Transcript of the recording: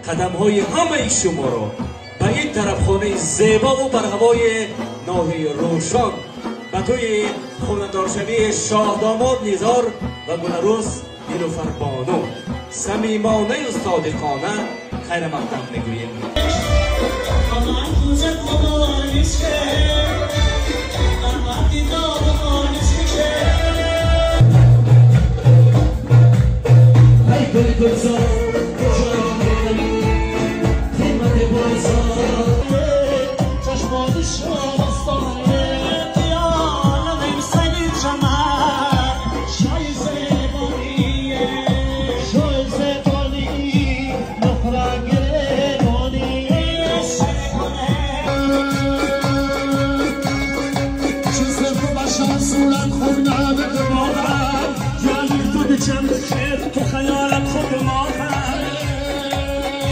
قدم های همه شما را به این طرف خانه زیبا و بر هوای ناحیه روشن به توی خانه‌دارشوی شاه داماد نیزار و گلروز نیلوفر بانو صمیمانه و صادقانه خیر مقدم میگوییم. Good song.